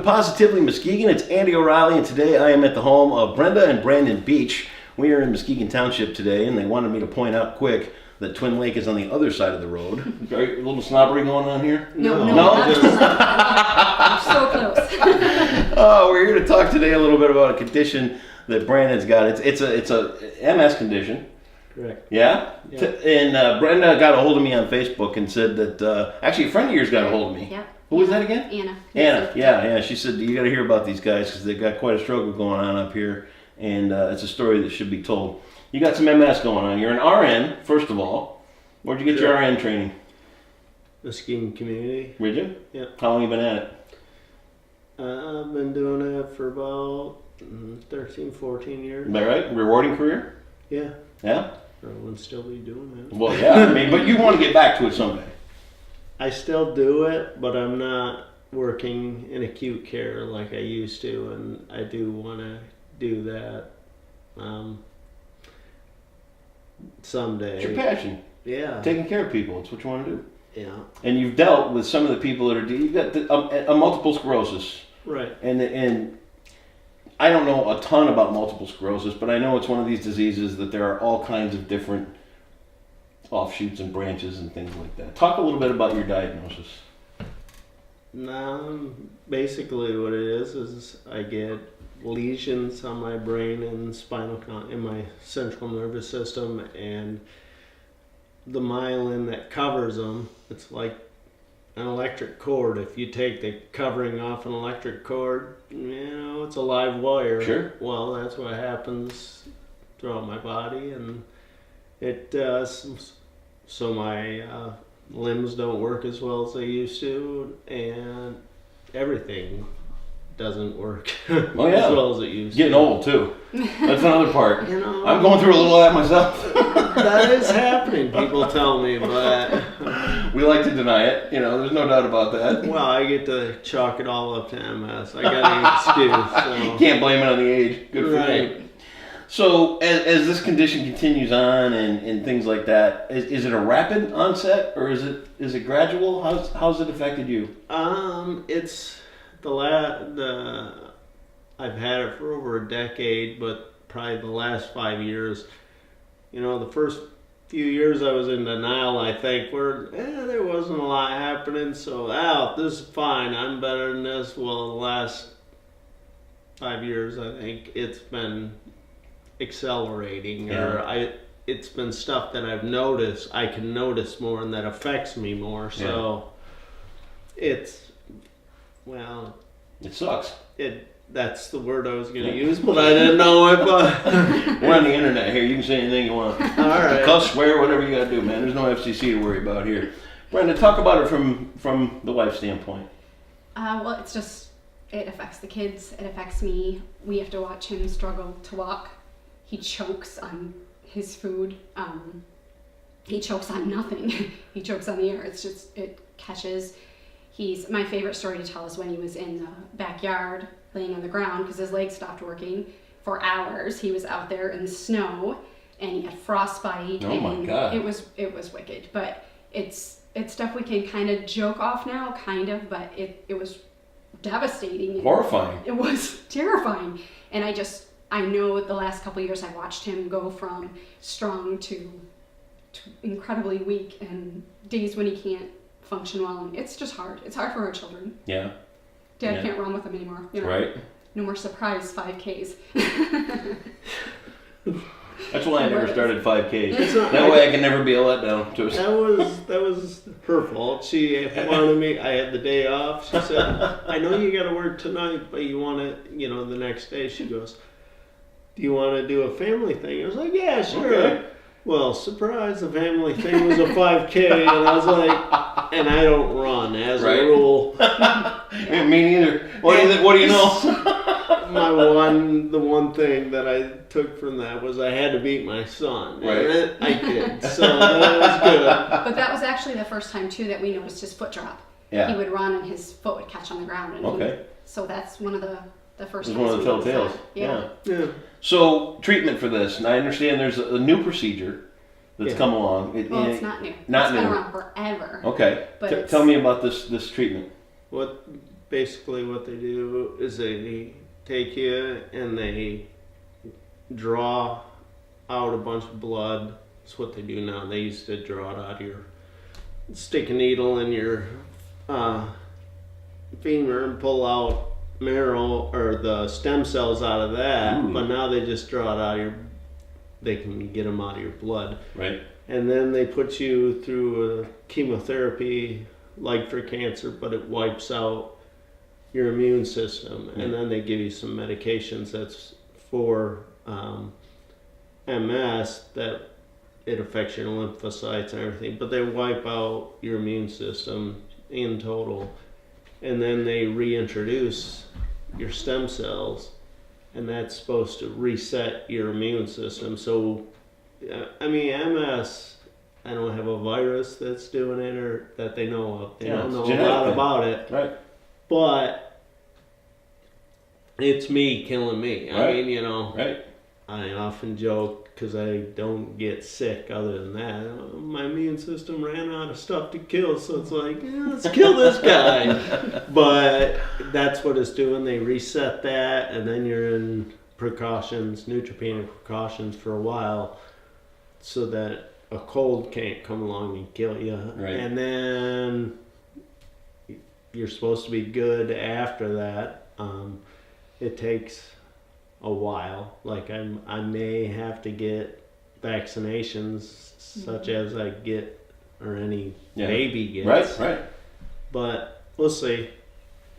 Positively Muskegon. It's Andy O'Reilly, and today I am at the home of Brenda and Brenda Beach. We are in Muskegon Township today, and they wanted me to point out quick that Twin Lake is on the other side of the road. A little snobbery going on here? No? I'm so close. We're here to talk today a little bit about a condition that Brandon's got. It's a MS condition. Correct. Yeah? Yeah. And Brenda got a hold of me on Facebook and said that, actually a friend of yours got a hold of me. Yeah. Who was that again? Anna. Anna, yeah. She said, you got to hear about these guys because they've got quite a struggle going on up here, and it's a story that should be told. You got some MS going on. You're an RN, first of all. Where'd you get your RN training? Muskegon community. Did you? Yeah. How long you been at it? I've been doing it for about 13, 14 years. Is that right? Rewarding career? Yeah. Yeah? I would still be doing it. Well, yeah. I mean, but you want to get back to it someday. I still do it, but I'm not working in acute care like I used to, and I do want to do that someday. It's your passion. Yeah. Taking care of people. It's what you want to do. Yeah. And you've dealt with some of the people that are, you've got a multiple sclerosis. Right. And I don't know a ton about multiple sclerosis, but I know it's one of these diseases that there are all kinds of different offshoots and branches and things like that. Talk a little bit about your diagnosis. Basically what it is I get lesions on my brain and in my central nervous system, and the myelin that covers them, it's like an electric cord. If you take the covering off an electric cord, it's a live wire. Sure. Well, that's what happens throughout my body, and it does. So my limbs don't work as well as they used to, and everything doesn't work as well as it used Getting to. old too. That's another part. You I'm going through a little of that myself. That is happening, people tell me, but We like to deny it. There's no doubt about that. well, I get to chalk it all up to MS. I got an excuse. So. Can't blame it on the age. Good for Right. you. So as this condition continues on and things like that, is it a rapid onset or is it gradual? How's it affected you? It's I've had it for over a decade, but probably the last 5 years. The first few years I was in denial, I think, where there wasn't a lot happening, so this is fine, I'm better than this. Well, the last 5 years, I think it's been accelerating, it's been stuff that I've noticed, I can notice more, and that affects me more. So it sucks. That's the word I was going to use, but I didn't know if. We're on the internet here. You can say anything you want. All right. Cuss, swear, whatever you got to do, man. There's no FCC to worry about here. Brenda, talk about it from the wife's standpoint. Well, it affects the kids. It affects me. We have to watch him struggle to walk. He chokes on his food. He chokes on nothing. He chokes on the air. It catches. My favorite story to tell is when he was in the backyard laying on the ground because his legs stopped working for hours. He was out there in the snow and he had frostbite. Oh my God. It was wicked, but it's stuff we can kind of joke off now, but it was devastating. Horrifying. It was terrifying. And I know the last couple of years I've watched him go from strong to incredibly weak, and days when he can't function well, and it's just hard. It's hard for our children. Yeah. Dad can't run with them anymore. Right. No more surprise 5Ks. That's why I never started 5Ks. That way I can never be a letdown to us. That was her fault. She wanted me. I had the day off. She said, "I know you got to work tonight, but you want it, the next day." She goes, "Do you want to do a family thing?" I was like, "Yeah, sure." Okay. Well, surprise! The family thing was a 5K, and I was like, and I don't run as a rule. Me neither. What do you know? The one thing that I took from that was I had to beat my son. Right. And I did, so that was good. But that was actually the first time too that we noticed his foot drop. Yeah. He would run and his foot would catch on the ground. And so that's one of the first. It's one of the telltales. Yeah. So treatment for this, and I understand there's a new procedure that's come along. It's not new. Not it's new. been around forever. Okay. But Tell me about this treatment. What basically what they do is they take you and they draw out a bunch of blood. That's what they do now. They used to draw it out of your, stick a needle in your femur and pull out marrow or the stem cells out of that. Ooh. But now they just draw it out of your, they can get them out of your blood. Right. And then they put you through a chemotherapy like for cancer, but it wipes out your immune system. Yeah. And then they give you some medications that's for MS, that it affects your lymphocytes and everything, but they wipe out your immune system in total. And then they reintroduce your stem cells, and that's supposed to reset your immune system. So, I mean, MS, I don't have a virus that's doing it or that they know of. They don't know a lot about it. Right. But it's me killing me. Right. I mean, you know, Right. I often joke because I don't get sick other than that. My immune system ran out of stuff to kill, so it's like, yeah, let's kill this guy. But that's what it's doing. They reset that, and then you're in precautions, neutropenic precautions for a while, so that a cold can't come along and kill you. Right. And then you're supposed to be good after that. It takes a while. Like I may have to get vaccinations, such as I get or any baby gets. Right. But we'll see.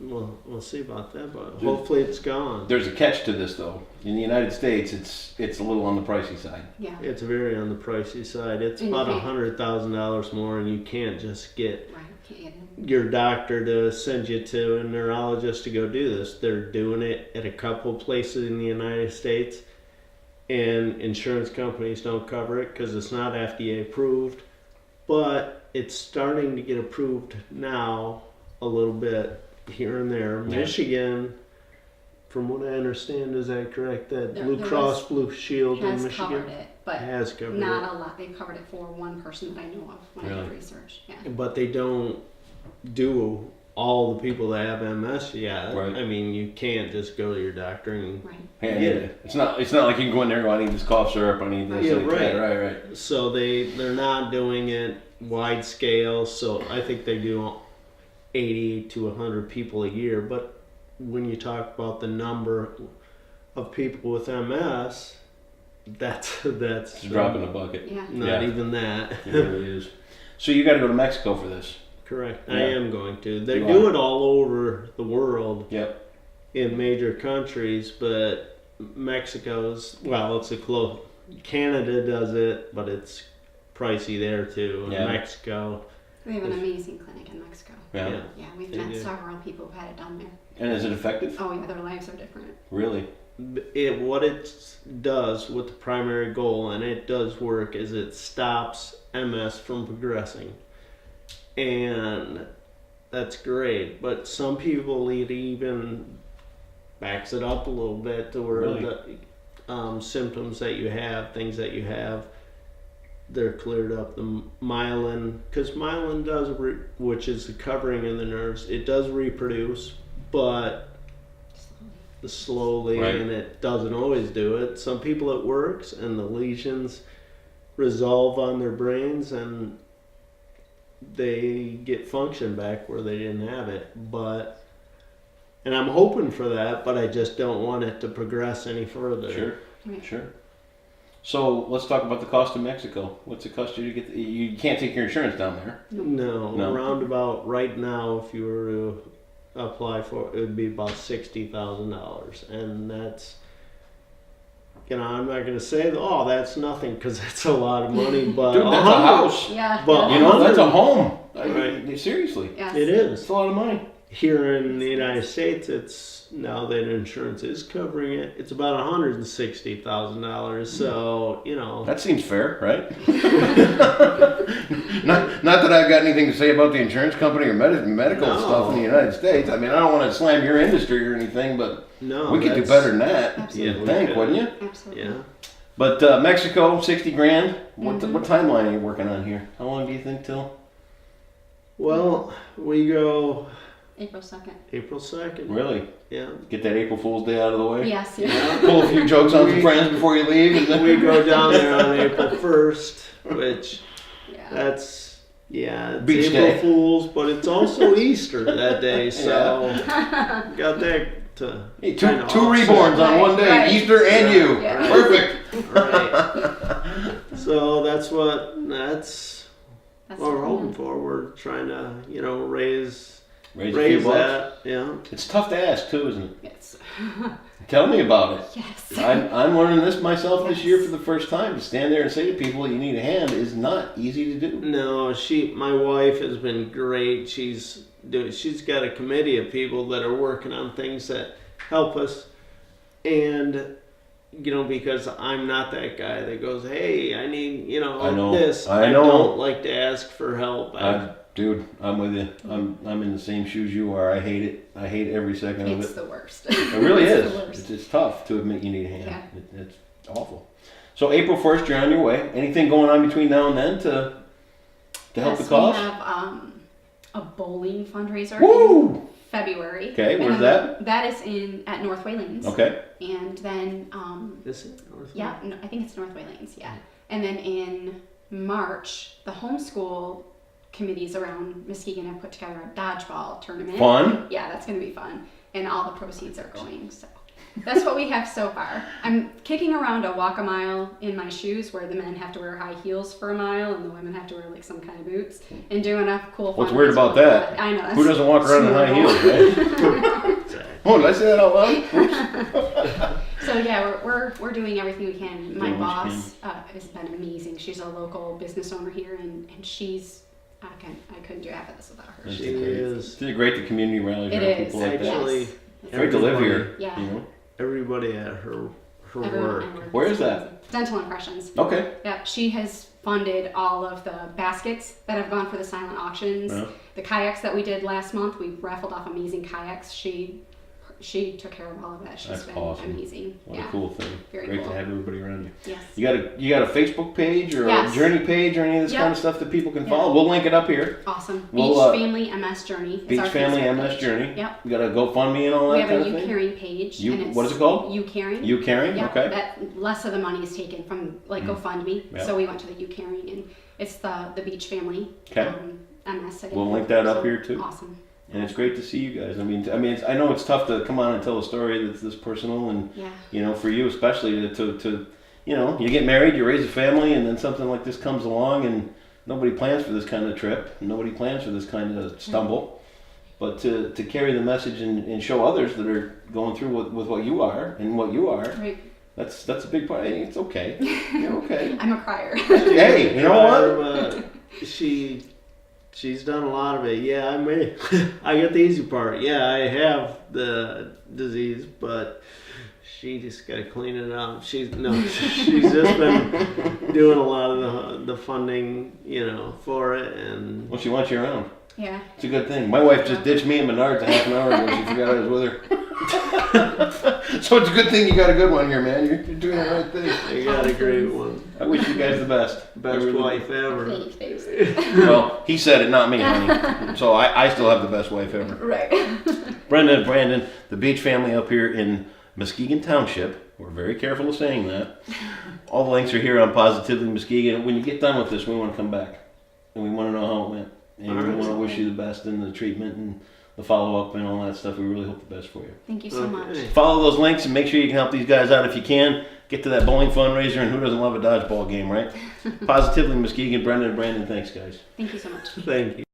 We'll see about that. But hopefully it's gone. There's a catch to this though. In the United States, it's a little on the pricey side. Yeah. It's very on the pricey side. It's And you about can't- $100,000 more, and you can't just get Right. Can't get in. your doctor to send you to a neurologist to go do this. They're doing it at a couple places in the United States, and insurance companies don't cover it because it's not FDA approved. But it's starting to get approved now a little bit here and there. Yeah. Michigan, from what I understand, is that correct? That There- Blue there Cross was- Blue Shield in Has Michigan covered it, but has covered it. not a lot. They covered it for one person that I know of when I Really? did research. Yeah. But they don't do all the people that have MS yet. Right. I mean, you can't just go to your doctor and Right. Hey, I Yeah. need it. It's not like you can go in there and go, I need this cough syrup, I need this. Yeah, I need that. right. Right. so they're not doing it wide scale. So I think they do 80 to 100 people a year. But when you talk about the number of people with MS, that's It's a drop in the bucket. Yeah. not Yeah. even that. It really is. So you got to go to Mexico for this. Correct. Yeah. I am going to. They You do are. it all over the world. Yep. In major countries, but Mexico's, well, it's a close. Canada does it, but it's pricey there too. And Yeah. Mexico, We have an amazing clinic in Mexico. Yeah. Yeah, we've They met do. several people who've had it done there. And is it effective? Oh yeah, their lives are different. Really? what it does with the primary goal, and it does work, is it stops MS from progressing, and that's great. But some people, it even backs it up a little bit to where Really? the symptoms that you have, things that you have, they're cleared up. The myelin, because myelin does, which is the covering in the nerves, it does reproduce, but slowly, Right. and it doesn't always do it. Some people it works, and the lesions resolve on their brains, and they get function back where they didn't have it. But, and I'm hoping for that, but I just don't want it to progress any further. Sure. Right. Sure. So let's talk about the cost of Mexico. What's it cost you to get? You can't take your insurance down there. No, No. roundabout right now, if you were to apply for it, would be about $60,000, and that's, you know, I'm not gonna say, oh, that's nothing, because that's a lot of money, but Dude, that's a house. Yeah. But- yeah. You know, that's a home. Right. Seriously. Yes. it It's is. a lot of money. Here in the United States, it's, now that insurance is covering it, it's about $160,000. So, you know, That seems fair, right? not that I've got anything to say about the insurance company or medical No. stuff in the United States. I mean, I don't want to slam your industry or anything, but no, we could do that's- better than that. Absolutely. You'd think, wouldn't you? Absolutely. Yeah. But Mexico, 60 grand. What Mhm. what timeline are you working on here? How long do you think till? Well, we go April 2nd. April 2nd. Really? Yeah. Get that April Fool's Day out of the way? Yes, yeah. Pull a few jokes on some friends before you leave, and then We go down there on April 1st, which Yeah. that's, it's Beach April Day. Fool's, but it's also Easter that day, so got that to hey, two kinda reborns offset. on one day, Right. Easter and you. Yeah. Perfect. Right. So that's what That's we're hoping for. We're trying to, raise Raise a few bucks. that. Yeah. It's tough to ask too, isn't it? Yes. Tell me about it. Yes. I'm learning this myself this Yes. year for the first time. To stand there and say to people you need a hand is not easy to do. No, my wife has been great. She's got a committee of people that are working on things that help us, and because I'm not that guy that goes, hey, I need I know. this. I know. Don't like to ask for help. Dude, I'm with you. I'm in the same shoes you are. I hate it. I hate every second of It's it. the worst. It really It's is. the worst. It's tough to admit you need a hand. Yeah. It's awful. So April 1st, you're on your way. Anything going on between now and then to help the cause? We have a bowling fundraiser Woo! in February. Okay, And where's then that? That is at North Waylands. Okay. And then Is it North yeah, Lake? no, I think it's North Waylands. Yeah. And then in March, the homeschool committees around Muskegon have put together a dodgeball tournament. Fun. Yeah, that's going to be fun. And all the proceeds are going. So that's what we have so far. I'm kicking around a walk a mile in my shoes where the men have to wear high heels for a mile and the women have to wear like some kind of boots and do enough cool What's fun weird things about with that? I know. Who doesn't walk around in high heels, right? Oh, did I say that out loud? So yeah, we're doing everything we can. My Doing what you boss has been amazing. She's a local business owner here, and she's I couldn't do half of this without her. She is. Isn't it great the community rallies It around is. people like that? Actually, Yes. It's great to live here. everybody- Yeah. You know? Everybody at her Everyone work. I work Where with is that? Dental Impressions. Okay. Yeah, she has funded all of the baskets that have gone for the silent auctions. Yeah. The kayaks that we did last month, we raffled off amazing kayaks. She took care of all of that. She's That's been awesome. amazing. What Yeah. a cool thing. Very Great cool. to have everybody around you. Yes. You got a Facebook page or Yes. a journey page or any of this Yep. kind of stuff that people can Yeah. follow? We'll link it up here. Awesome. Well, Beach Family MS Journey. is Beach our Family Facebook MS page. Journey. Yep. You got a GoFundMe and all We that have a kind of You thing? Caring page. You- and it's what is it called? You Caring. You Caring? Yeah, Okay. that less of the money is taken from like GoFundMe. Yeah. So we went to the You Caring, and it's the Beach Family. Okay. MS again. We'll link that up So, here too. Awesome. And it's great to see you guys. I mean, I know it's tough to come on and tell a story that's this personal, and Yeah. for you especially to you get married, you raise a family, and then something like this comes along, and nobody plans for this kind of trip, nobody plans for this kind of stumble, but to carry the message and show others that are going through with what you are and what you are, Right. that's a big part. Hey, it's okay. You're okay. I'm a crier. Hey, you know what? She's done a lot of it. Yeah, I got the easy part. Yeah, I have the disease, but she just got to clean it up. She's just been doing a lot of the funding, for it, and Well, she wants you around. Yeah. It's a good thing. My wife just ditched me in Menards a half an hour ago. She forgot I was with her. So it's a good thing you got a good one here, man. You're doing the right thing. I got a great one. I wish you guys the best. Best I really- wife ever. Thanks. Well, he said it, not me, honey. So I still have the best wife ever. Right. Brenda and Brandon, the Beach family up here in Muskegon Township. We're very careful of saying that. All the links are here on Positively Muskegon. When you get done with this, we want to come back. And we want to know how it went. And we want to wish you the best in the treatment and the follow-up and all that stuff. We really hope the best for you. Thank you so much. Follow those links and make sure you can help these guys out if you can. Get to that bowling fundraiser, and who doesn't love a dodgeball game, right? Positively Muskegon, Brenda and Brandon, thanks, guys. Thank you so much. Thank you.